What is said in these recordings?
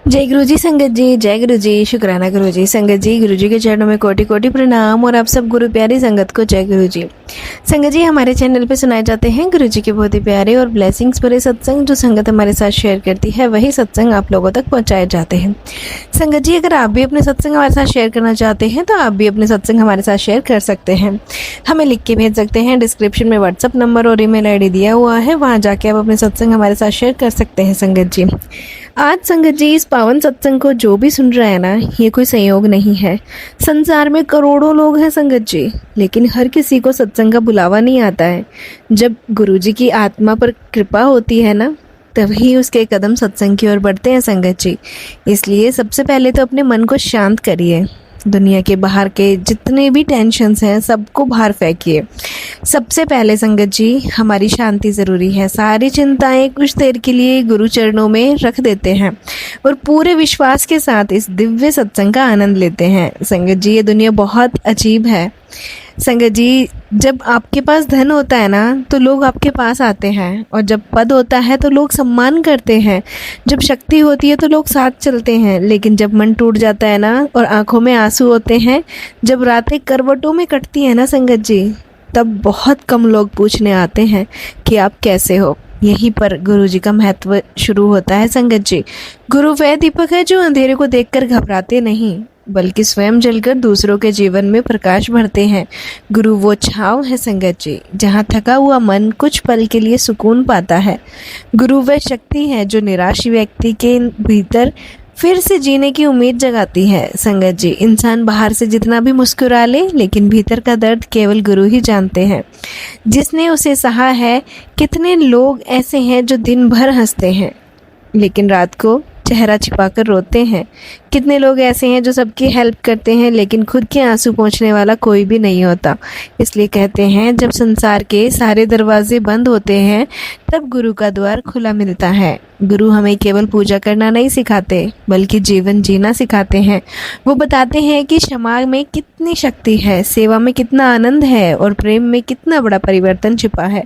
जय गुरु जी संगत जी, जय गुरु जी, शुक्राना गुरु जी संगत जी। गुरु जी के चरणों में कोटि कोटि प्रणाम और आप सब गुरु प्यारी संगत को जय गुरु जी। संगत जी, हमारे चैनल पे सुनाए जाते हैं गुरु जी के बहुत ही प्यारे और ब्लेसिंग्स भरे सत्संग। जो संगत हमारे साथ शेयर करती है वही सत्संग आप लोगों तक पहुंचाए जाते हैं। संगत जी, अगर आप भी अपने सत्संग हमारे साथ शेयर करना चाहते हैं तो आप भी अपने सत्संग हमारे साथ शेयर कर सकते हैं। हमें लिख के भेज सकते हैं। डिस्क्रिप्शन में व्हाट्सअप नंबर और ईमेल आईडी दिया हुआ है, वहाँ जाके आप अपने सत्संग हमारे साथ शेयर कर सकते हैं। संगत जी, आज संगत जी इस पावन सत्संग को जो भी सुन रहा है ना, ये कोई संयोग नहीं है। संसार में करोड़ों लोग हैं संगत जी, लेकिन हर किसी को सत्संग का बुलावा नहीं आता है। जब गुरुजी की आत्मा पर कृपा होती है ना, तभी उसके कदम सत्संग की ओर बढ़ते हैं संगत जी। इसलिए सबसे पहले तो अपने मन को शांत करिए। दुनिया के बाहर के जितने भी टेंशन्स हैं सबको बाहर फेंकिए। सबसे पहले संगत जी, हमारी शांति ज़रूरी है। सारी चिंताएं कुछ देर के लिए गुरु चरणों में रख देते हैं और पूरे विश्वास के साथ इस दिव्य सत्संग का आनंद लेते हैं। संगत जी, ये दुनिया बहुत अजीब है। संगत जी, जब आपके पास धन होता है ना तो लोग आपके पास आते हैं, और जब पद होता है तो लोग सम्मान करते हैं। जब शक्ति होती है तो लोग साथ चलते हैं, लेकिन जब मन टूट जाता है ना और आंखों में आंसू होते हैं, जब रातें करवटों में कटती हैं ना संगत जी, तब बहुत कम लोग पूछने आते हैं कि आप कैसे हो। यहीं पर गुरु जी का महत्व शुरू होता है संगत जी। गुरु वह दीपक है जो अंधेरे को देखकर घबराते नहीं, बल्कि स्वयं जलकर दूसरों के जीवन में प्रकाश भरते हैं। गुरु वो छाँव है संगत जी, जहाँ थका हुआ मन कुछ पल के लिए सुकून पाता है। गुरु वह शक्ति है जो निराश व्यक्ति के भीतर फिर से जीने की उम्मीद जगाती है। संगत जी, इंसान बाहर से जितना भी मुस्कुरा ले, लेकिन भीतर का दर्द केवल गुरु ही जानते हैं, जिसने उसे सहा है। कितने लोग ऐसे हैं जो दिन भर हंसते हैं लेकिन रात को चेहरा छिपाकर रोते हैं। कितने लोग ऐसे हैं जो सबकी हेल्प करते हैं, लेकिन खुद के आंसू पोंछने वाला कोई भी नहीं होता। इसलिए कहते हैं, जब संसार के सारे दरवाजे बंद होते हैं तब गुरु का द्वार खुला मिलता है। गुरु हमें केवल पूजा करना नहीं सिखाते, बल्कि जीवन जीना सिखाते हैं। वो बताते हैं कि क्षमा में कितनी शक्ति है, सेवा में कितना आनंद है और प्रेम में कितना बड़ा परिवर्तन छिपा है।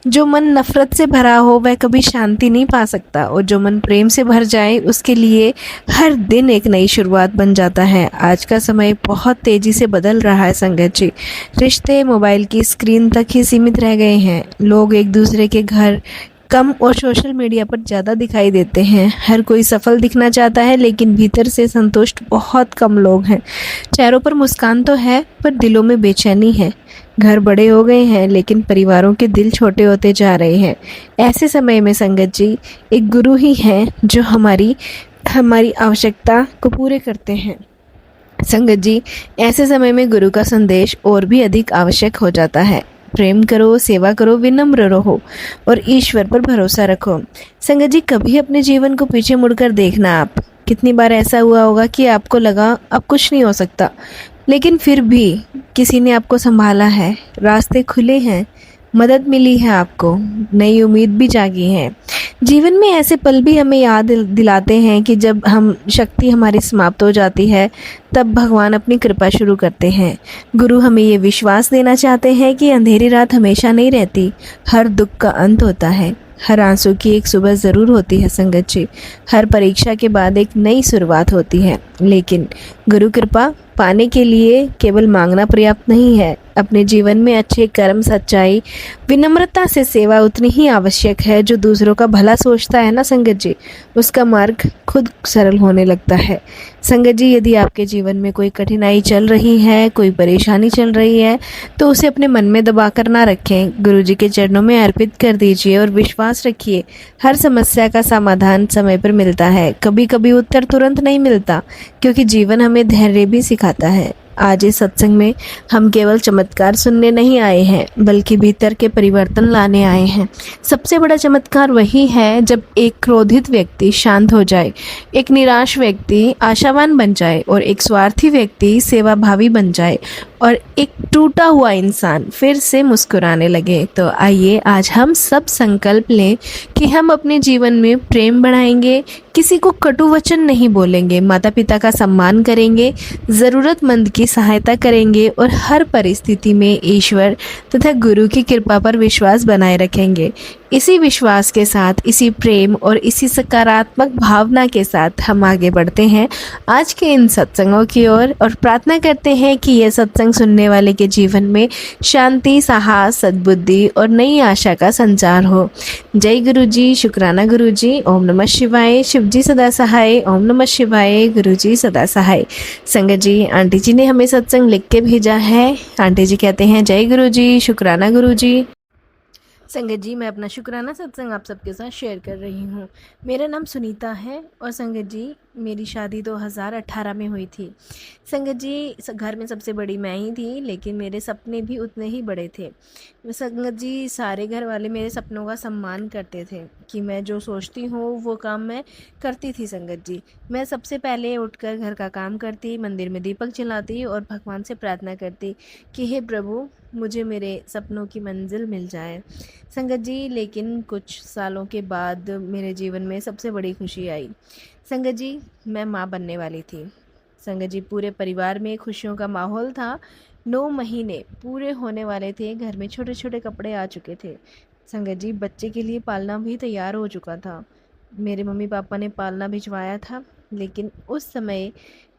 जो मन नफरत से भरा हो वह कभी शांति नहीं पा सकता, और जो मन प्रेम से भर जाए उसके लिए हर दिन एक नई शुरुआत बन जाता है। आज का समय बहुत तेज़ी से बदल रहा है संगत जी। रिश्ते मोबाइल की स्क्रीन तक ही सीमित रह गए हैं। लोग एक दूसरे के घर कम और सोशल मीडिया पर ज़्यादा दिखाई देते हैं। हर कोई सफल दिखना चाहता है, लेकिन भीतर से संतुष्ट बहुत कम लोग हैं। चेहरों पर मुस्कान तो है, पर दिलों में बेचैनी है। घर बड़े हो गए हैं, लेकिन परिवारों के दिल छोटे होते जा रहे हैं। ऐसे समय में संगत जी, एक गुरु ही है जो हमारी आवश्यकता को पूरे करते हैं। संगत जी, ऐसे समय में गुरु का संदेश और भी अधिक आवश्यक हो जाता है। प्रेम करो, सेवा करो, विनम्र रहो और ईश्वर पर भरोसा रखो। संगत जी, कभी अपने जीवन को पीछे मुड़कर देखना। आप कितनी बार ऐसा हुआ होगा कि आपको लगा अब कुछ नहीं हो सकता, लेकिन फिर भी किसी ने आपको संभाला है, रास्ते खुले हैं, मदद मिली है, आपको नई उम्मीद भी जागी है। जीवन में ऐसे पल भी हमें याद दिलाते हैं कि जब शक्ति हमारी समाप्त हो जाती है तब भगवान अपनी कृपा शुरू करते हैं। गुरु हमें ये विश्वास देना चाहते हैं कि अंधेरी रात हमेशा नहीं रहती, हर दुख का अंत होता है, हर आंसू की एक सुबह ज़रूर होती है संगत जी। हर परीक्षा के बाद एक नई शुरुआत होती है, लेकिन गुरु कृपा पाने के लिए केवल मांगना पर्याप्त नहीं है। अपने जीवन में अच्छे कर्म, सच्चाई, विनम्रता से सेवा उतनी ही आवश्यक है। जो दूसरों का भला सोचता है ना संगत जी, उसका मार्ग खुद सरल होने लगता है। संगत जी, यदि आपके जीवन में कोई कठिनाई चल रही है, कोई परेशानी चल रही है, तो उसे अपने मन में दबा कर ना रखें। गुरु जी के चरणों में अर्पित कर दीजिए और विश्वास रखिए, हर समस्या का समाधान समय पर मिलता है। कभी कभी उत्तर तुरंत नहीं मिलता, क्योंकि जीवन हमें धैर्य भी सिखाता है। आज इस सत्संग में हम केवल चमत्कार सुनने नहीं आए हैं, बल्कि भीतर के परिवर्तन लाने आए हैं। सबसे बड़ा चमत्कार वही है जब एक क्रोधित व्यक्ति शांत हो जाए, एक निराश व्यक्ति आशावान बन जाए और एक स्वार्थी व्यक्ति सेवाभावी बन जाए। और एक टूटा हुआ इंसान फिर से मुस्कुराने लगे। तो आइए आज हम सब संकल्प लें कि हम अपने जीवन में प्रेम बढ़ाएंगे, किसी को कटु वचन नहीं बोलेंगे, माता पिता का सम्मान करेंगे, ज़रूरतमंद की सहायता करेंगे और हर परिस्थिति में ईश्वर तथा गुरु की कृपा पर विश्वास बनाए रखेंगे। इसी विश्वास के साथ, इसी प्रेम और इसी सकारात्मक भावना के साथ हम आगे बढ़ते हैं आज के इन सत्संगों की ओर और प्रार्थना करते हैं कि यह सत्संग सुनने वाले के जीवन में शांति, साहस, सद्बुद्धि और नई आशा का संचार हो। जय गुरु जी, शुक्राना गुरु जी। ओम नमः शिवाय। शिव जी सदा सहाय। ओम नमः शिवाय। गुरु जी सदा सहाय। संगत जी, आंटी जी ने हमें सत्संग लिख के भेजा है। आंटी जी कहते हैं जय गुरु जी, शुक्राना गुरु जी। संगत जी, मैं अपना शुक्राना सत्संग आप सबके साथ शेयर कर रही हूँ। मेरा नाम सुनीता है और संगत जी मेरी शादी 2018 में हुई थी। संगत जी, घर में सबसे बड़ी मैं ही थी, लेकिन मेरे सपने भी उतने ही बड़े थे। संगत जी, सारे घर वाले मेरे सपनों का सम्मान करते थे कि मैं जो सोचती हूँ वो काम मैं करती थी। संगत जी, मैं सबसे पहले उठकर घर का काम करती, मंदिर में दीपक जलाती और भगवान से प्रार्थना करती कि हे प्रभु, मुझे मेरे सपनों की मंजिल मिल जाए। संगत जी, लेकिन कुछ सालों के बाद मेरे जीवन में सबसे बड़ी खुशी आई। संगत जी, मैं माँ बनने वाली थी। संगत जी, पूरे परिवार में खुशियों का माहौल था। 9 महीने पूरे होने वाले थे, घर में छोटे छोटे कपड़े आ चुके थे। संगत जी, बच्चे के लिए पालना भी तैयार हो चुका था। मेरे मम्मी पापा ने पालना भिजवाया था, लेकिन उस समय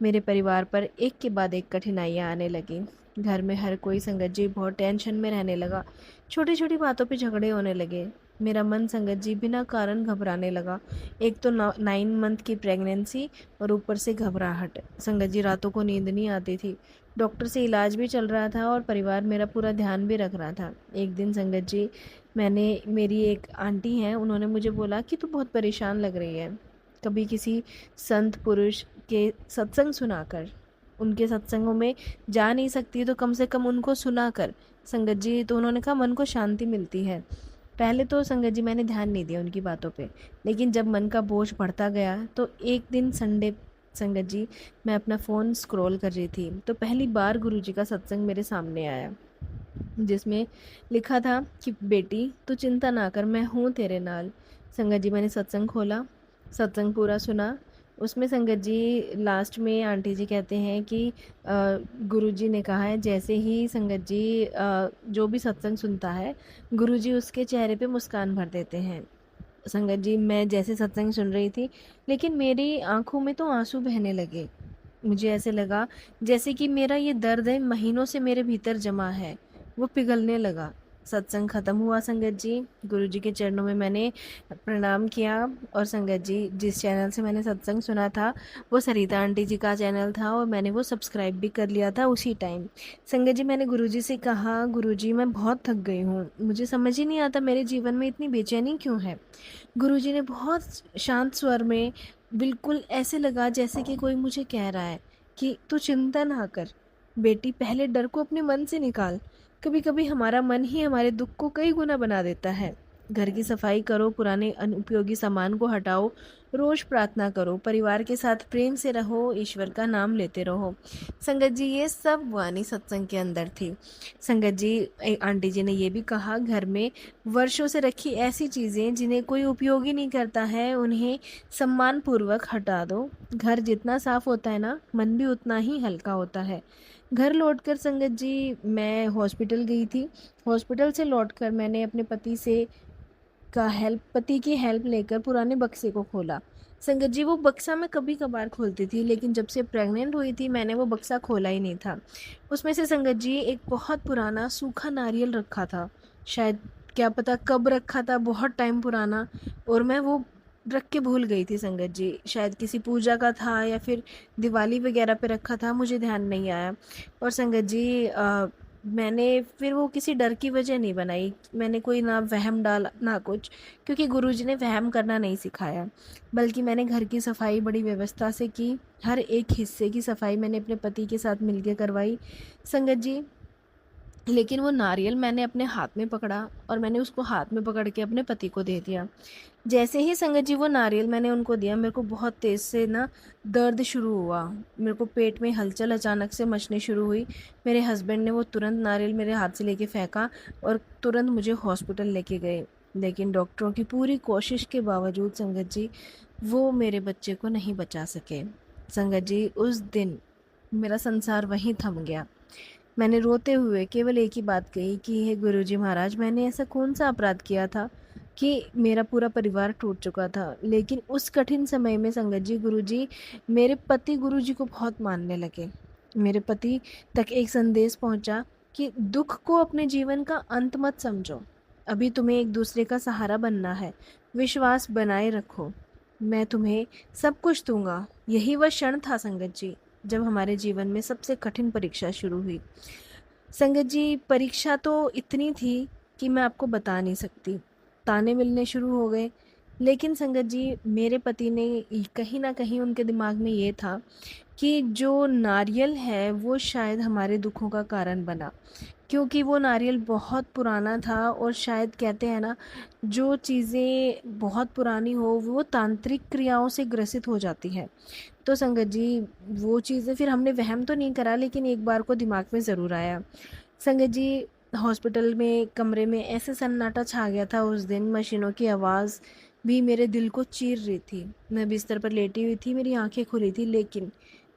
मेरे परिवार पर एक के बाद एक कठिनाइयाँ आने लगी। घर में हर कोई संगत जी बहुत टेंशन में रहने लगा। छोटी छोटी बातों पे झगड़े होने लगे। मेरा मन संगत जी बिना कारण घबराने लगा। एक तो 9 मंथ की प्रेगनेंसी और ऊपर से घबराहट। संगत जी, रातों को नींद नहीं आती थी। डॉक्टर से इलाज भी चल रहा था और परिवार मेरा पूरा ध्यान भी रख रहा था। एक दिन संगत जी, मेरी एक आंटी हैं, उन्होंने मुझे बोला कि तू बहुत परेशान लग रही है, कभी किसी संत पुरुष के सत्संग सुनाकर, उनके सत्संगों में जा नहीं सकती तो कम से कम उनको सुना कर। संगत जी, तो उन्होंने कहा मन को शांति मिलती है। पहले तो संगत जी मैंने ध्यान नहीं दिया उनकी बातों पे, लेकिन जब मन का बोझ बढ़ता गया तो एक दिन संडे संगत जी, मैं अपना फ़ोन स्क्रॉल कर रही थी तो पहली बार गुरु जी का सत्संग मेरे सामने आया, जिसमें लिखा था कि बेटी तू चिंता ना कर, मैं हूँ तेरे नाल। संगत जी, मैंने सत्संग खोला, सत्संग पूरा सुना। उसमें संगत जी लास्ट में आंटी जी कहते हैं कि गुरुजी ने कहा है, जैसे ही संगत जी जो भी सत्संग सुनता है, गुरुजी उसके चेहरे पे मुस्कान भर देते हैं। संगत जी, मैं जैसे सत्संग सुन रही थी, लेकिन मेरी आंखों में तो आंसू बहने लगे। मुझे ऐसे लगा जैसे कि मेरा ये दर्द है महीनों से मेरे भीतर जमा है, वो पिघलने लगा। सत्संग ख़त्म हुआ संगत जी, गुरुजी के चरणों में मैंने प्रणाम किया और संगत जी, जिस चैनल से मैंने सत्संग सुना था वो सरिता आंटी जी का चैनल था और मैंने वो सब्सक्राइब भी कर लिया था उसी टाइम। संगत जी, मैंने गुरुजी से कहा, गुरुजी मैं बहुत थक गई हूँ, मुझे समझ ही नहीं आता मेरे जीवन में इतनी बेचैनी क्यों है। गुरुजी ने बहुत शांत स्वर में, बिल्कुल ऐसे लगा जैसे कि कोई मुझे कह रहा है कि तू चिंता ना कर बेटी, पहले डर को अपने मन से निकाल। कभी कभी हमारा मन ही हमारे दुख को कई गुना बना देता है। घर की सफाई करो, पुराने अनुपयोगी सामान को हटाओ, रोज प्रार्थना करो, परिवार के साथ प्रेम से रहो, ईश्वर का नाम लेते रहो। संगत जी, ये सब वाणी सत्संग के अंदर थी। संगत जी, आंटी जी ने ये भी कहा, घर में वर्षों से रखी ऐसी चीज़ें जिन्हें कोई उपयोग ही नहीं करता है, उन्हें सम्मान पूर्वक हटा दो। घर जितना साफ होता है ना, मन भी उतना ही हल्का होता है। घर लौटकर संगत जी, मैं हॉस्पिटल गई थी। हॉस्पिटल से लौटकर मैंने अपने पति की हेल्प लेकर पुराने बक्से को खोला। संगत जी, वो बक्सा मैं कभी कभार खोलती थी, लेकिन जब से प्रेग्नेंट हुई थी मैंने वो बक्सा खोला ही नहीं था। उसमें से संगत जी एक बहुत पुराना सूखा नारियल रखा था, शायद क्या पता कब रखा था, बहुत टाइम पुराना, और मैं वो रख के भूल गई थी संगत जी। शायद किसी पूजा का था या फिर दिवाली वगैरह पे रखा था, मुझे ध्यान नहीं आया। और संगत जी, मैंने फिर वो किसी डर की वजह नहीं बनाई, मैंने कोई ना वहम डाला ना कुछ, क्योंकि गुरुजी ने वहम करना नहीं सिखाया। बल्कि मैंने घर की सफाई बड़ी व्यवस्था से की, हर एक हिस्से की सफाई मैंने अपने पति के साथ मिलकर करवाई। संगत जी, लेकिन वो नारियल मैंने अपने हाथ में पकड़ा और मैंने उसको हाथ में पकड़ के अपने पति को दे दिया। जैसे ही संगत जी वो नारियल मैंने उनको दिया, मेरे को बहुत तेज़ से ना दर्द शुरू हुआ। मेरे को पेट में हलचल अचानक से मचनी शुरू हुई। मेरे हस्बैंड ने वो तुरंत नारियल मेरे हाथ से लेके फेंका और तुरंत मुझे हॉस्पिटल लेके गए। लेकिन डॉक्टरों की पूरी कोशिश के बावजूद संगत जी वो मेरे बच्चे को नहीं बचा सके। संगत जी उस दिन मेरा संसार वहीं थम गया। मैंने रोते हुए केवल एक ही बात कही कि हे गुरुजी महाराज, मैंने ऐसा कौन सा अपराध किया था कि मेरा पूरा परिवार टूट चुका था। लेकिन उस कठिन समय में संगत जी गुरुजी, मेरे पति गुरुजी को बहुत मानने लगे। मेरे पति तक एक संदेश पहुंचा कि दुख को अपने जीवन का अंत मत समझो, अभी तुम्हें एक दूसरे का सहारा बनना है, विश्वास बनाए रखो, मैं तुम्हें सब कुछ दूंगा। यही वह क्षण था संगत जी जब हमारे जीवन में सबसे कठिन परीक्षा शुरू हुई। संगत जी परीक्षा तो इतनी थी कि मैं आपको बता नहीं सकती। ताने मिलने शुरू हो गए। लेकिन संगत जी मेरे पति ने कहीं ना कहीं उनके दिमाग में ये था कि जो नारियल है वो शायद हमारे दुखों का कारण बना, क्योंकि वो नारियल बहुत पुराना था और शायद कहते हैं ना, जो चीज़ें बहुत पुरानी हो वो तांत्रिक क्रियाओं से ग्रसित हो जाती है। तो संगत जी वो चीज़ें फिर हमने वहम तो नहीं करा, लेकिन एक बार को दिमाग में ज़रूर आया। संगत जी हॉस्पिटल में कमरे में ऐसे सन्नाटा छा गया था उस दिन, मशीनों की आवाज़ भी मेरे दिल को चीर रही थी। मैं बिस्तर पर लेटी हुई थी, मेरी आंखें खुली थी, लेकिन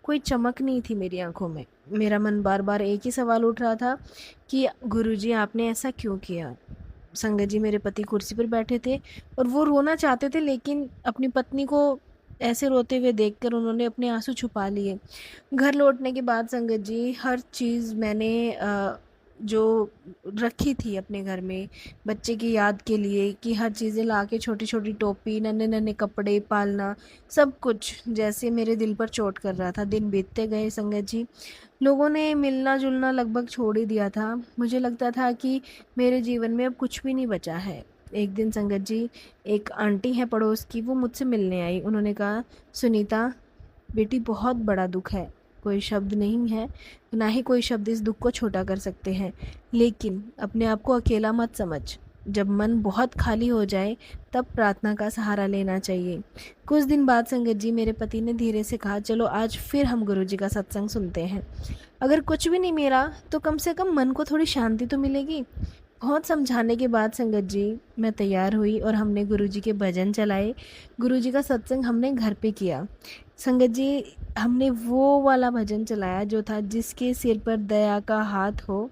कोई चमक नहीं थी मेरी आंखों में। मेरा मन बार बार एक ही सवाल उठ रहा था कि गुरुजी आपने ऐसा क्यों किया। संगत जी मेरे पति कुर्सी पर बैठे थे और वो रोना चाहते थे, लेकिन अपनी पत्नी को ऐसे रोते हुए देखकर उन्होंने अपने आंसू छुपा लिए। घर लौटने के बाद संगत जी हर चीज़ मैंने जो रखी थी अपने घर में बच्चे की याद के लिए, कि हर चीज़ें ला के, छोटी छोटी टोपी, नन्हे नन्हे कपड़े, पालना, सब कुछ जैसे मेरे दिल पर चोट कर रहा था। दिन बीतते गए संगत जी, लोगों ने मिलना जुलना लगभग छोड़ ही दिया था। मुझे लगता था कि मेरे जीवन में अब कुछ भी नहीं बचा है। एक दिन संगत जी एक आंटी है पड़ोस की, वो मुझसे मिलने आई। उन्होंने कहा, सुनीता बेटी बहुत बड़ा दुख है, कोई शब्द नहीं है, ना ही कोई शब्द इस दुख को छोटा कर सकते हैं, लेकिन अपने आप को अकेला मत समझ। जब मन बहुत खाली हो जाए तब प्रार्थना का सहारा लेना चाहिए। कुछ दिन बाद संगत जी मेरे पति ने धीरे से कहा, चलो आज फिर हम गुरुजी का सत्संग सुनते हैं। अगर कुछ भी नहीं मिला तो कम से कम मन को थोड़ी शांति तो मिलेगी। बहुत समझाने के बाद संगत जी मैं तैयार हुई और हमने गुरुजी के भजन चलाए। गुरुजी का सत्संग हमने घर पे किया। संगत जी हमने वो वाला भजन चलाया जो था, जिसके सिर पर दया का हाथ हो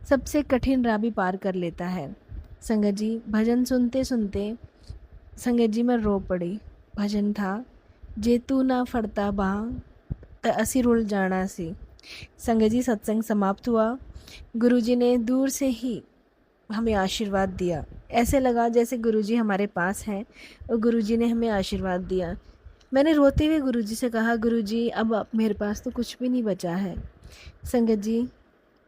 सबसे कठिन राह भी पार कर लेता है। संगत जी भजन सुनते सुनते संगत जी मैं रो पड़ी। भजन था, जे तू ना फड़ता बाह त असी रुल जाना सी। संगत जी सत्संग समाप्त हुआ। गुरुजी ने दूर से ही हमें आशीर्वाद दिया। ऐसे लगा जैसे गुरुजी हमारे पास हैं और गुरुजी ने हमें आशीर्वाद दिया। मैंने रोते हुए गुरुजी से कहा, गुरुजी अब मेरे पास तो कुछ भी नहीं बचा है। संगत जी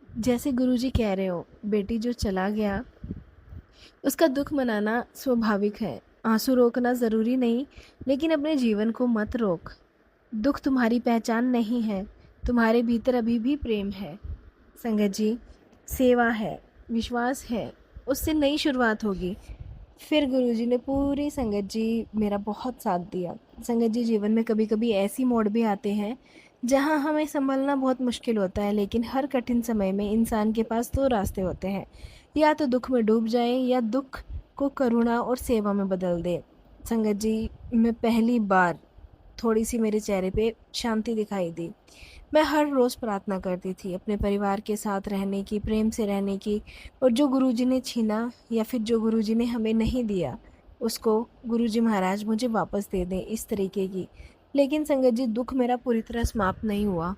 जैसे गुरुजी कह रहे हो, बेटी जो चला गया उसका दुख मनाना स्वाभाविक है, आंसू रोकना ज़रूरी नहीं, लेकिन अपने जीवन को मत रोक। दुख तुम्हारी पहचान नहीं है, तुम्हारे भीतर अभी भी प्रेम है। संगत जी सेवा है, विश्वास है, उससे नई शुरुआत होगी। फिर गुरुजी ने पूरी संगत जी मेरा बहुत साथ दिया। संगत जी जीवन में कभी कभी ऐसी मोड़ भी आते हैं जहां हमें संभलना बहुत मुश्किल होता है, लेकिन हर कठिन समय में इंसान के पास दो रास्ते होते हैं, या तो दुख में डूब जाए या दुख को करुणा और सेवा में बदल दे। संगत जी मैं पहली बार थोड़ी सी मेरे चेहरे पे शांति दिखाई दी। मैं हर रोज़ प्रार्थना करती थी अपने परिवार के साथ रहने की, प्रेम से रहने की, और जो गुरुजी ने छीना या फिर जो गुरुजी ने हमें नहीं दिया उसको गुरुजी महाराज मुझे वापस दे दें, इस तरीके की। लेकिन संगत जी दुख मेरा पूरी तरह समाप्त नहीं हुआ।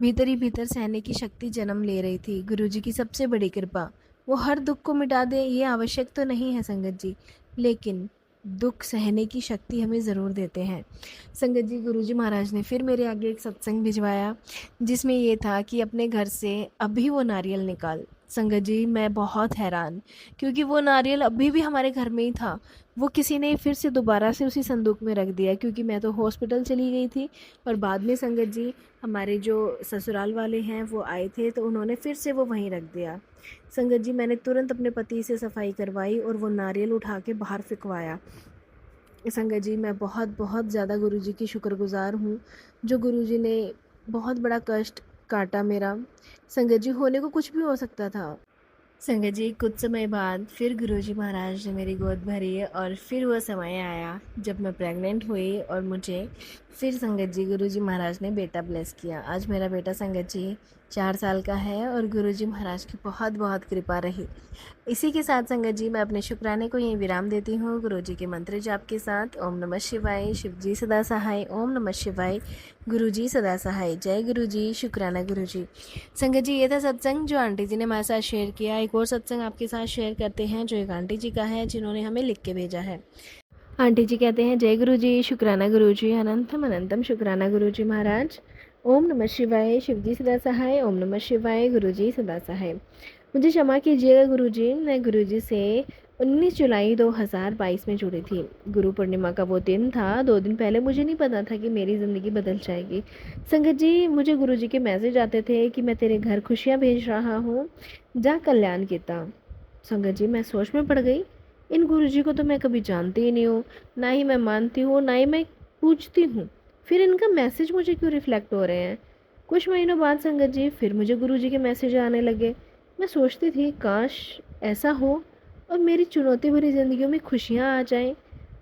भीतर ही भीतर सहने की शक्ति जन्म ले रही थी। गुरुजी की सबसे बड़ी कृपा, वो हर दुख को मिटा दे ये आवश्यक तो नहीं है संगत जी, लेकिन दुख सहने की शक्ति हमें ज़रूर देते हैं। संगत जी गुरुजी महाराज ने फिर मेरे आगे एक सत्संग भिजवाया, जिसमें ये था कि अपने घर से अभी वो नारियल निकाल, संगत जी मैं बहुत हैरान, क्योंकि वो नारियल अभी भी हमारे घर में ही था। वो किसी ने फिर से दोबारा से उसी संदूक में रख दिया, क्योंकि मैं तो हॉस्पिटल चली गई थी। और बाद में संगत जी हमारे जो ससुराल वाले हैं वो आए थे, तो उन्होंने फिर से वो वहीं रख दिया। संगत जी मैंने तुरंत अपने पति से सफाई करवाई और वो नारियल उठा के बाहर फेंकवाया। संगत जी मैं बहुत बहुत ज़्यादा गुरुजी की शुक्रगुज़ार हूँ, जो गुरुजी ने बहुत बड़ा कष्ट काटा मेरा। संगत जी होने को कुछ भी हो सकता था। संगत जी कुछ समय बाद फिर गुरुजी महाराज ने मेरी गोद भरी और फिर वो समय आया जब मैं प्रेग्नेंट हुई और मुझे फिर संगत जी गुरुजी महाराज ने बेटा ब्लेस किया। आज मेरा बेटा संगत जी 4 साल का है और गुरुजी महाराज की बहुत बहुत कृपा रही। इसी के साथ संगत जी मैं अपने शुक्राने को यहीं विराम देती हूँ गुरुजी के मंत्र जाप के साथ। ओम नमः शिवाय, शिव जी सदा सहाय। ओम नमः शिवाय, गुरुजी सदा सहाय। जय गुरुजी, शुक्राना गुरुजी। संगत जी ये था सत्संग जो आंटी जी ने हमारे साथ शेयर किया। एक और सत्संग आपके साथ शेयर करते हैं जो एक आंटी जी का है, जिन्होंने हमें लिख के भेजा है। आंटी जी कहते हैं, जय गुरुजी, शुक्राना गुरुजी, अनंतम अनंतम शुक्राना गुरुजी महाराज। ओम नमः शिवाय, शिव जी सदा सहाय। ओम नमः शिवाय, गुरुजी सदा सहाय। मुझे क्षमा कीजिएगा गुरुजी, मैं गुरुजी से 19 जुलाई 2022 में जुड़ी थी। गुरु पूर्णिमा का वो दिन था। 2 दिन पहले मुझे नहीं पता था कि मेरी ज़िंदगी बदल जाएगी। संगत जी मुझे गुरुजी के मैसेज आते थे कि मैं तेरे घर खुशियाँ भेज रहा हूँ, जा कल्याण किता। संगत जी मैं सोच में पड़ गई, इन गुरुजी को तो मैं कभी जानती ही नहीं हूँ, ना ही मैं मानती हूँ, ना ही मैं पूछती हूँ, फिर इनका मैसेज मुझे क्यों रिफ्लेक्ट हो रहे हैं। कुछ महीनों बाद संगत जी फिर मुझे गुरुजी के मैसेज आने लगे। मैं सोचती थी काश ऐसा हो और मेरी चुनौती भरी ज़िंदगियों में खुशियाँ आ जाएं।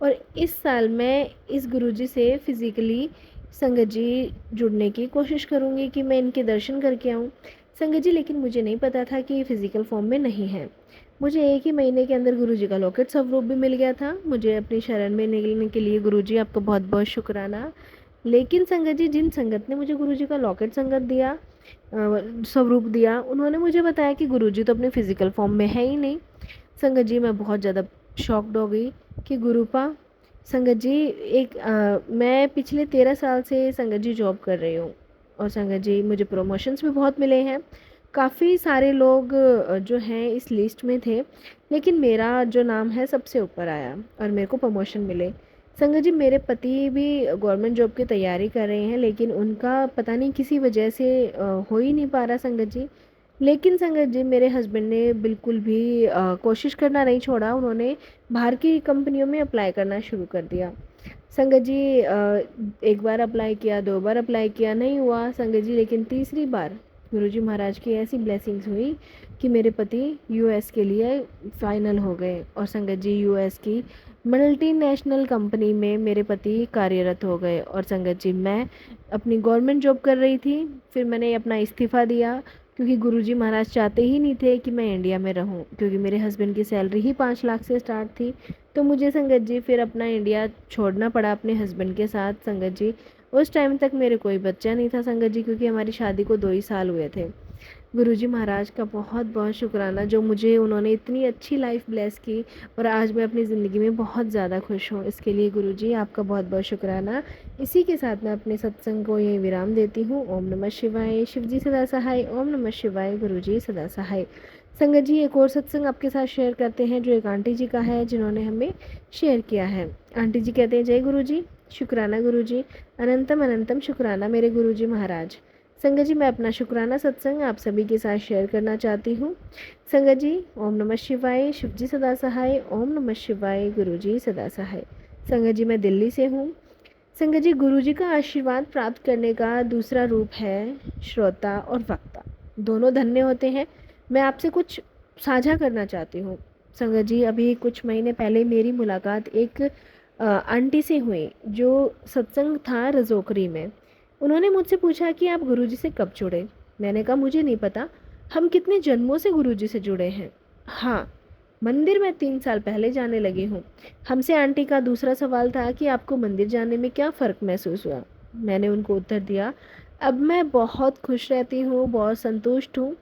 और इस साल मैं इस गुरुजी से फिज़िकली संगत जी जुड़ने की कोशिश करूँगी कि मैं इनके दर्शन करके आऊँ संगत जी। लेकिन मुझे नहीं पता था कि ये फिज़िकल फॉर्म में नहीं है। मुझे 1 ही महीने के अंदर गुरुजी का लॉकेट स्वरूप भी मिल गया था। मुझे अपनी शरण में निकलने के लिए गुरुजी आपका बहुत बहुत शुक्राना। लेकिन संगत जी जिन संगत ने मुझे गुरुजी का लॉकेट संगत दिया, स्वरूप दिया, उन्होंने मुझे बताया कि गुरुजी तो अपने फिज़िकल फॉर्म में है ही नहीं। संगत जी मैं बहुत ज़्यादा शॉक्ड हो गई कि गुरुपा संगत जी मैं पिछले 13 साल से संगत जी जॉब कर रही हूँ और संगत जी मुझे प्रमोशंस भी बहुत मिले हैं। काफ़ी सारे लोग जो हैं इस लिस्ट में थे, लेकिन मेरा जो नाम है सबसे ऊपर आया और मेरे को प्रमोशन मिले। संगत जी मेरे पति भी गवर्नमेंट जॉब की तैयारी कर रहे हैं, लेकिन उनका पता नहीं किसी वजह से हो ही नहीं पा रहा संगत जी। लेकिन संगत जी मेरे हस्बैंड ने बिल्कुल भी कोशिश करना नहीं छोड़ा। उन्होंने बाहर की कंपनियों में अप्लाई करना शुरू कर दिया। संगत जी एक बार अप्लाई किया, 2 बार अप्लाई किया, नहीं हुआ संगत जी। लेकिन तीसरी बार गुरुजी महाराज की ऐसी ब्लेसिंग्स हुई कि मेरे पति यूएस के लिए फाइनल हो गए और संगत जी यूएस की मल्टीनेशनल कंपनी में मेरे पति कार्यरत हो गए। और संगत जी मैं अपनी गवर्नमेंट जॉब कर रही थी, फिर मैंने अपना इस्तीफ़ा दिया क्योंकि गुरुजी महाराज चाहते ही नहीं थे कि मैं इंडिया में रहूं, क्योंकि मेरे हस्बैंड की सैलरी ही 5 लाख से स्टार्ट थी। तो मुझे संगत जी फिर अपना इंडिया छोड़ना पड़ा अपने हस्बैंड के साथ संगत जी। उस टाइम तक मेरे कोई बच्चा नहीं था संगत जी, क्योंकि हमारी शादी को 2 ही साल हुए थे। गुरुजी महाराज का बहुत बहुत शुक्राना, जो मुझे उन्होंने इतनी अच्छी लाइफ ब्लेस की और आज मैं अपनी ज़िंदगी में बहुत ज़्यादा खुश हूँ। इसके लिए गुरुजी आपका बहुत बहुत शुक्राना। इसी के साथ मैं अपने सत्संग को यहीं विराम देती हूँ। ओम नमः शिवाय, शिव जी सदा सहाय। ओम नमः शिवाय, गुरुजी सदा सहाय। संगत जी एक और सत्संग आपके साथ शेयर करते हैं जो एक आंटी जी का है, जिन्होंने हमें शेयर किया है। आंटी जी कहते हैं, जय गुरुजी, शुक्राना गुरुजी, अनंतम अनंतम शुक्राना मेरे गुरुजी महाराज। संगत जी मैं अपना शुक्राना सत्संग आप सभी के साथ शेयर करना चाहती हूँ। संगत जी ओम नमः शिवाय, शिव जी सदा सहाय। ओम नमः शिवाय, गुरुजी सदा सहाय। संगत जी मैं दिल्ली से हूँ। संगत जी गुरुजी का आशीर्वाद प्राप्त करने का दूसरा रूप है श्रोता और वक्ता, दोनों धन्य होते हैं। मैं आपसे कुछ साझा करना चाहती हूँ। संगत जी अभी कुछ महीने पहले मेरी मुलाकात एक आंटी से हुई जो सत्संग था रजोकरी में। उन्होंने मुझसे पूछा कि आप गुरुजी से कब जुड़े। मैंने कहा मुझे नहीं पता, हम कितने जन्मों से गुरुजी से जुड़े हैं। हाँ, मंदिर में 3 साल पहले जाने लगी हूँ। हमसे आंटी का दूसरा सवाल था कि आपको मंदिर जाने में क्या फ़र्क महसूस हुआ। मैंने उनको उत्तर दिया, अब मैं बहुत खुश रहती हूँ, बहुत संतुष्ट हूँ।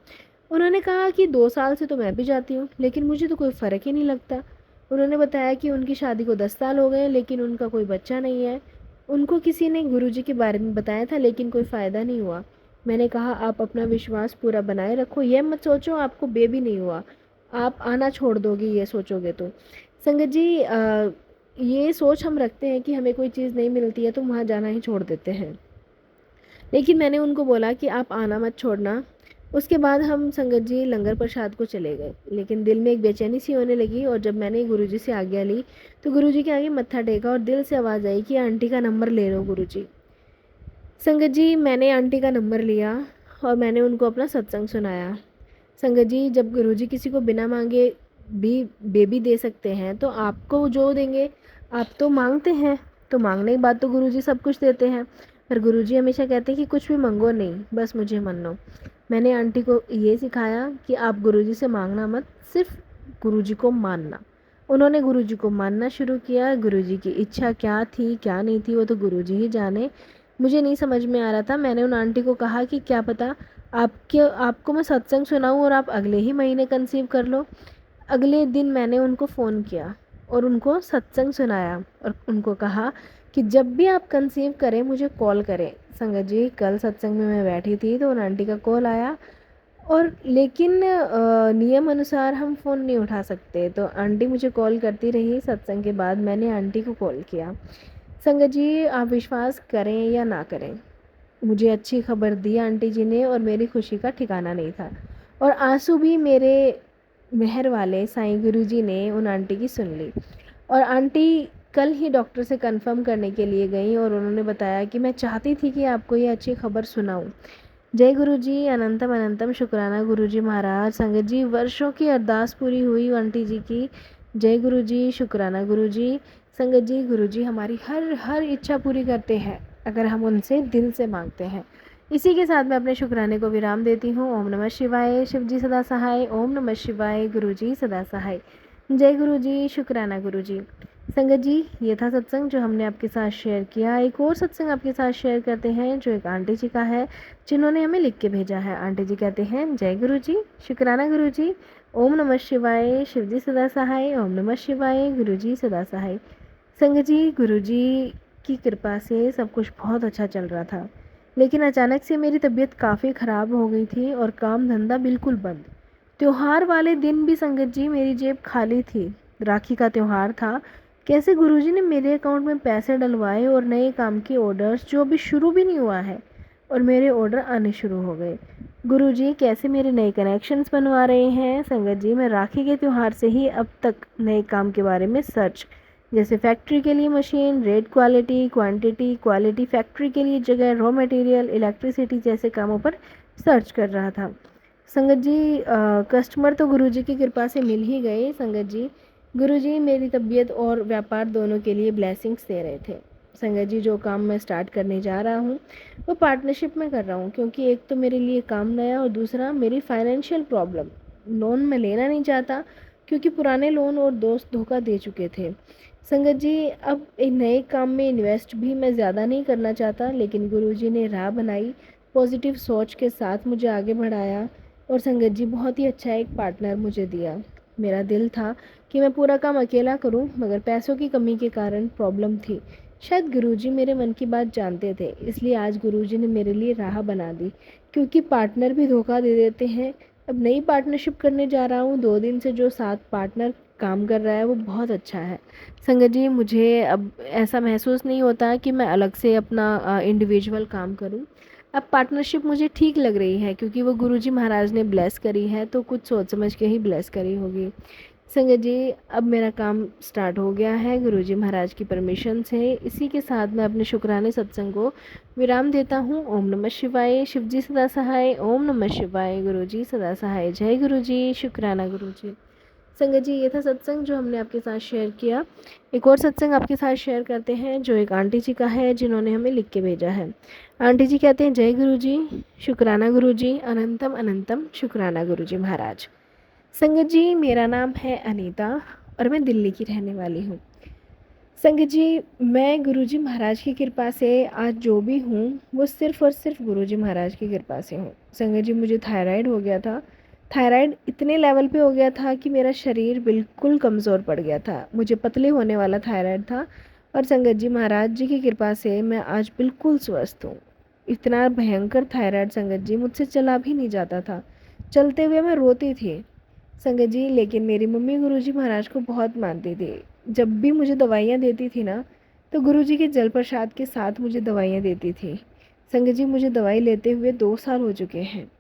उन्होंने कहा कि 2 साल से तो मैं भी जाती हूँ, लेकिन मुझे तो कोई फ़र्क ही नहीं लगता। उन्होंने बताया कि उनकी शादी को 10 साल हो गए, लेकिन उनका कोई बच्चा नहीं है। उनको किसी ने गुरुजी के बारे में बताया था, लेकिन कोई फ़ायदा नहीं हुआ। उन्होंने बताया कि उनकी शादी को 10 साल हो गए, लेकिन उनका कोई बच्चा नहीं है। उनको किसी ने गुरुजी के बारे में बताया था, लेकिन कोई फ़ायदा नहीं हुआ। उन्होंने बताया कि उनकी शादी को 10 साल हो गए, लेकिन उनका कोई बच्चा नहीं है। मैंने कहा आप अपना विश्वास पूरा बनाए रखो, यह मत सोचो आपको बेबी नहीं हुआ, आप आना छोड़ दोगे ये सोचोगे तो। संगत जी ये सोच हम रखते हैं कि हमें कोई चीज़ नहीं मिलती है तो वहाँ जाना ही छोड़ देते हैं। लेकिन मैंने उनको बोला कि आप आना मत छोड़ना। उसके बाद हम संगत जी लंगर प्रसाद को चले गए, लेकिन दिल में एक बेचैनी सी होने लगी। और जब मैंने गुरुजी से आज्ञा ली तो गुरुजी के आगे मत्था टेका और दिल से आवाज़ आई कि आंटी का नंबर ले लो गुरुजी। संगत जी मैंने आंटी का नंबर लिया और मैंने उनको अपना सत्संग सुनाया। संगत जी जब गुरुजी किसी को बिना मांगे भी बेबी दे सकते हैं तो आपको जो देंगे, आप तो मांगते हैं, तो मांगने के बाद तो गुरुजी सब कुछ देते हैं। पर गुरुजी हमेशा कहते हैं कि कुछ भी मांगो नहीं, बस मुझे मानो। मैंने आंटी को ये सिखाया कि आप गुरुजी से मांगना मत, सिर्फ गुरुजी को मानना। उन्होंने गुरुजी को मानना शुरू किया। गुरुजी की इच्छा क्या थी क्या नहीं थी वो तो गुरुजी ही जाने, मुझे नहीं समझ में आ रहा था। मैंने उन आंटी को कहा कि क्या पता आपको मैं सत्संग सुनाऊं और आप अगले ही महीने कंसीव कर लो। अगले दिन मैंने उनको फ़ोन किया और उनको सत्संग सुनाया और उनको कहा कि जब भी आप कंसीव करें मुझे कॉल करें। संगत जी कल सत्संग में मैं बैठी थी तो उन आंटी का कॉल आया, और लेकिन नियम अनुसार हम फ़ोन नहीं उठा सकते, तो आंटी मुझे कॉल करती रही। सत्संग के बाद मैंने आंटी को कॉल किया। संगत जी आप विश्वास करें या ना करें, मुझे अच्छी खबर दी आंटी जी ने और मेरी खुशी का ठिकाना नहीं था। और आंसू भी मेरे मेहर वाले साईं गुरुजी ने उन आंटी की सुन ली। और आंटी कल ही डॉक्टर से कंफर्म करने के लिए गई और उन्होंने बताया कि मैं चाहती थी कि आपको ये अच्छी खबर सुनाऊं। जय गुरु जी, अनंतम अनंतम शुक्राना गुरु जी महाराज। संगत जी वर्षों की अरदास पूरी हुई आंटी जी की। जय गुरु जी, शुक्राना गुरु जी। संगत जी गुरु जी हमारी हर हर इच्छा पूरी करते हैं अगर हम उनसे दिल से मांगते हैं। इसी के साथ मैं अपने शुक्राने को विराम देती हूँ। ओम नमः शिवाय, शिव जी सदा सहाय। ओम नमः शिवाय, गुरु जी सदा सहाय। जय गुरु जी, शुक्राना गुरु जी। संगत जी ये था सत्संग जो हमने आपके साथ शेयर किया। एक और सत्संग आपके साथ शेयर करते हैं जो एक आंटी जी का है, जिन्होंने हमें लिख के भेजा है। आंटी जी कहते हैं जय गुरु जी, शुक्राना गुरु जी। ओम नमः शिवाय, शिव जी सदा सहाय। ओम नमः शिवाय, गुरु जी सदा सहाय। संगत जी गुरु जी की कृपा से सब कुछ बहुत अच्छा चल रहा था, लेकिन अचानक से मेरी तबीयत काफ़ी ख़राब हो गई थी और काम धंधा बिल्कुल बंद। त्योहार वाले दिन भी संगत जी मेरी जेब खाली थी। राखी का त्यौहार था, कैसे गुरुजी ने मेरे अकाउंट में पैसे डलवाए और नए काम के ऑर्डर्स जो अभी शुरू भी नहीं हुआ है और मेरे ऑर्डर आने शुरू हो गए। गुरुजी कैसे मेरे नए कनेक्शंस बनवा रहे हैं। संगत जी मैं राखी के त्यौहार से ही अब तक नए काम के बारे में सर्च, जैसे फैक्ट्री के लिए machine, rate, quality, quantity, quality, factory के लिए जगह, रॉ मटेरियल, इलेक्ट्रिसिटी जैसे कामों पर सर्च कर रहा था। संगत जी कस्टमर तो गुरुजी की कृपा से मिल ही गए। संगत जी गुरुजी मेरी तबीयत और व्यापार दोनों के लिए ब्लेसिंग्स दे रहे थे। संगत जी जो काम मैं स्टार्ट करने जा रहा हूँ वो पार्टनरशिप में कर रहा हूँ, क्योंकि एक तो मेरे लिए काम नया और दूसरा मेरी फाइनेंशियल प्रॉब्लम। लोन मैं लेना नहीं चाहता क्योंकि पुराने लोन और दोस्त धोखा दे चुके थे। संगत जी अब एक नए काम में इन्वेस्ट भी मैं ज़्यादा नहीं करना चाहता, लेकिन गुरुजी ने राह बनाई, पॉजिटिव सोच के साथ मुझे आगे बढ़ाया और संगत जी बहुत ही अच्छा एक पार्टनर मुझे दिया। मेरा दिल था कि मैं पूरा काम अकेला करूं, मगर पैसों की कमी के कारण प्रॉब्लम थी। शायद गुरुजी मेरे मन की बात जानते थे, इसलिए आज गुरुजी ने मेरे लिए राह बना दी, क्योंकि पार्टनर भी धोखा दे देते हैं। अब नई पार्टनरशिप करने जा रहा हूँ, 2 दिन से जो साथ पार्टनर काम कर रहा है वो बहुत अच्छा है। संगत जी मुझे अब ऐसा महसूस नहीं होता कि मैं अलग से अपना इंडिविजुअल काम करूं। अब पार्टनरशिप मुझे ठीक लग रही है, क्योंकि वो गुरुजी महाराज ने ब्लेस करी है, तो कुछ सोच समझ के ही ब्लेस करी होगी। संगत जी अब मेरा काम स्टार्ट हो गया है गुरुजी महाराज की परमिशन से। इसी के साथ मैं अपने शुक्राने सत्संग को विराम देता हूँ। ओम नमः शिवाय, शिव जी सदा सहाय। ओम नमः शिवाय, गुरुजी सदा सहाय। जय गुरुजी, शुक्राना गुरुजी। संगत जी ये था सत्संग जो हमने आपके साथ शेयर किया। एक और सत्संग आपके साथ शेयर करते हैं जो एक आंटी जी का है, जिन्होंने हमें लिख के भेजा है। आंटी जी कहते हैं जय गुरु जी, शुक्राना गुरु जी, अनंतम अनंतम शुक्राना गुरु जी महाराज। संगत जी मेरा नाम है अनीता और मैं दिल्ली की रहने वाली हूँ। संगत जी मैं गुरुजी महाराज की कृपा से आज जो भी हूँ वो सिर्फ़ और सिर्फ गुरुजी महाराज की कृपा से हूँ। संगत जी मुझे थायराइड हो गया था। थायराइड इतने लेवल पे हो गया था कि मेरा शरीर बिल्कुल कमज़ोर पड़ गया था। मुझे पतले होने वाला थायराइड था और संगत जी महाराज जी की कृपा से मैं आज बिल्कुल स्वस्थ हूँ। इतना भयंकर थायराइड संगत जी, मुझसे चला भी नहीं जाता था। चलते हुए मैं रोती थी संगत जी। लेकिन मेरी मम्मी गुरुजी महाराज को बहुत मानती थी। जब भी मुझे दवाइयाँ देती थी ना, तो गुरुजी के जल प्रसाद के साथ मुझे दवाइयाँ देती थी। संगत जी, मुझे दवाई लेते हुए 2 साल हो चुके हैं।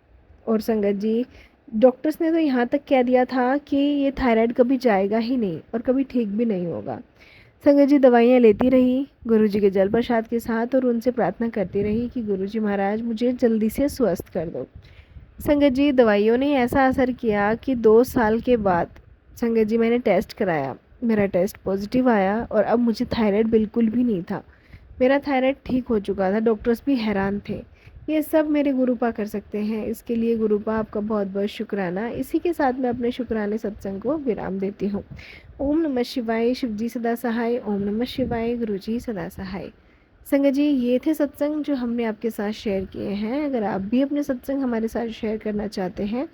और संगत जी, डॉक्टर्स ने तो यहाँ तक कह दिया था कि ये थायराइड कभी जाएगा ही नहीं और कभी ठीक भी नहीं होगा। संगत जी, दवाइयाँ लेती रही गुरुजी के जल प्रसाद के साथ, और उनसे प्रार्थना करती रही कि गुरुजी महाराज मुझे जल्दी से स्वस्थ कर दो। संगत जी, दवाइयों ने ऐसा असर किया कि 2 साल के बाद संगत जी मैंने टेस्ट कराया। मेरा टेस्ट पॉजिटिव आया और अब मुझे थायराइड बिल्कुल भी नहीं था। मेरा थायराइड ठीक हो चुका था। डॉक्टर्स भी हैरान थे। ये सब मेरे गुरुपा कर सकते हैं। इसके लिए गुरुपा आपका बहुत बहुत शुक्राना। इसी के साथ मैं अपने शुक्राने सत्संग को विराम देती हूँ। ओम नमः शिवाय। शिव जी सदा सहाय। ओम नमः शिवाय। गुरु जी सदा सहाय। संगत जी, ये थे सत्संग जो हमने आपके साथ शेयर किए हैं। अगर आप भी अपने सत्संग हमारे साथ शेयर करना चाहते हैं,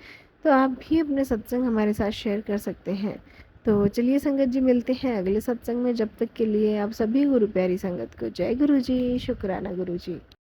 तो आप भी अपने सत्संग हमारे साथ शेयर कर सकते हैं। तो चलिए संगत जी, मिलते हैं अगले सत्संग में। जब तक के लिए आप सभी गुरु प्यारी संगत को जय गुरु जी। शुक्राना गुरु जी।